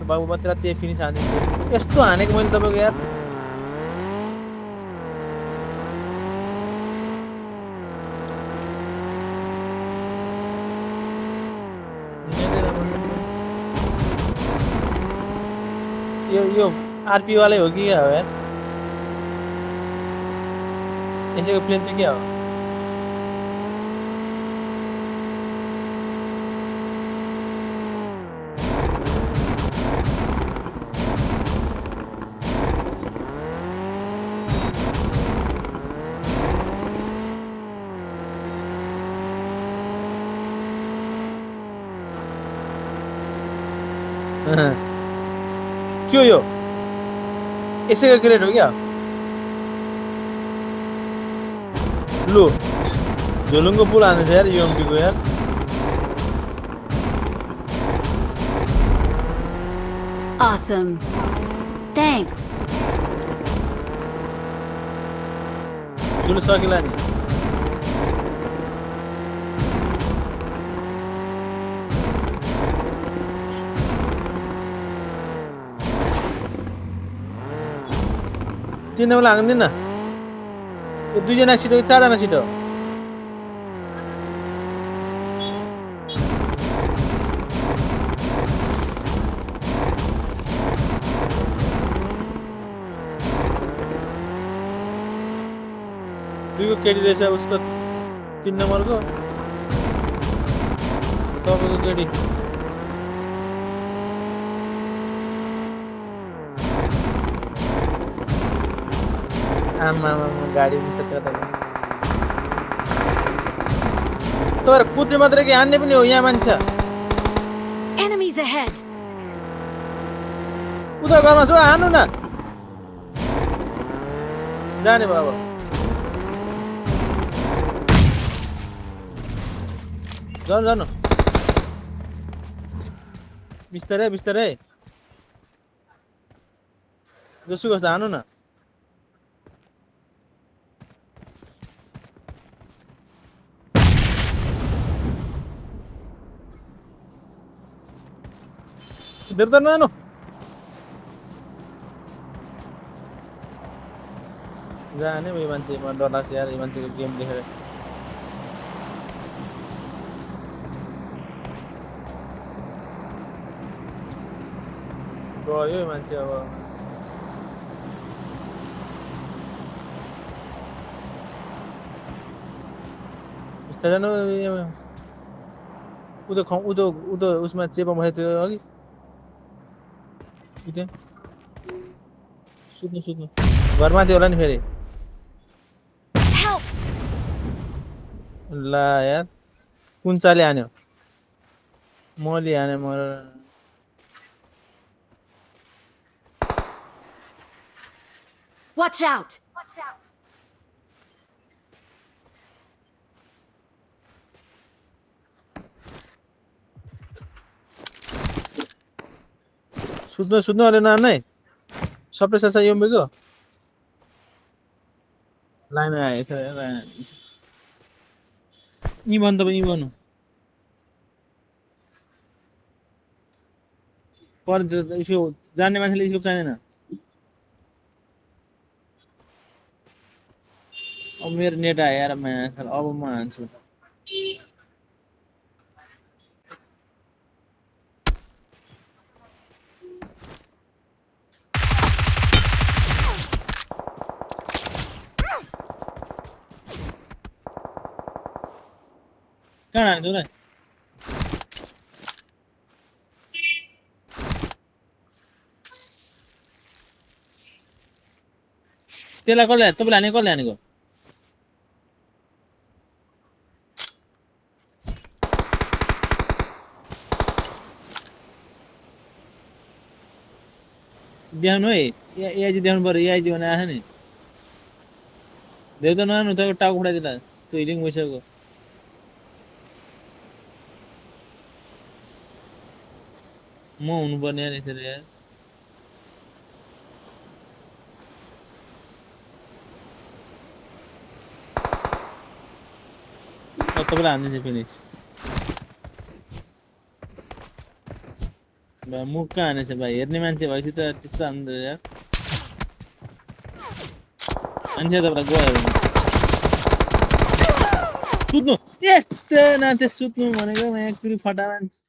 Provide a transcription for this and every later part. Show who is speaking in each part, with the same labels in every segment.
Speaker 1: बाबु म तेरा त्यही फिनिस हानिदिन्छु यस्तो हानेको मैले तपाईँको यार यो आरपी वाले हो कि क्या हो यार यसैको प्लेन चाहिँ क्या हो के हो यो यसैको ग्रेड हो क्या लु झोलुङको पुल हान्दैछ यार युएमपीको यार
Speaker 2: Awesome. Thanks.
Speaker 1: ठुलो सकिला नि तीन नम्बर हान्दिन न यो दुईजना सिट हो कि चारजना सिट हो दुईको केटी रहेछ उसको 3 नम्बरको तपाईँको केटी आमा गाडी तर कुद्ने मात्रै कि हान्ने पनि हो यहाँ मान्छे
Speaker 2: Enemies ahead.
Speaker 1: उता घरमा छु हान्नु न जाने बाबा जानु जानु बिस्तारै बिस्तारै जसो कस्तो हान्नु न देख्दैन जानु जाने यो मान्छे म डर लाग्छ यार यो मान्छेको गेम देखेर गयो यो मान्छे अब बिस्तारै जानु उदो उसमा चेपमा बसेको थियो अघि त्यहाँ सुत्नु सुत्नु घरमा थियो होला नि फेरि
Speaker 2: Help.
Speaker 1: ल यार कुन चाले हान्यो मले हाने म
Speaker 2: Watch out.
Speaker 1: सुत्नु सुत्नु अरे नाम नै सबै छ योम्बेको लाइन आएछ यी भन्नु तपाईँ यी भन्नु पर यसो जान्ने मान्छेले यसो चाहिँदैन अब मेरो नेट आयो यार अब म हान्छु कहाँ हान्छु ल त्यसलाई कसले तपाईँले हानेको कसले हानेको देखाउनु है एआइजी देखाउनु पर्यो एआइजी भने आएछ नि देख्दैन न तपाईँको टाउको उठाइदिला त्यो हिलिङ भइसक्यो म हुनुपर्ने यार यसरी यार तपाईँलाई हान्दिन्छ फिनिक्स मुख कहाँ हानेछ भाइ हेर्ने मान्छे भएपछि त त्यस्तो हान्नु यार मान्छे त गयो सुत्नु यस्तो नाथे सुत्नु भनेको म एक कुरी फटा मान्छे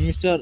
Speaker 1: मिस्टर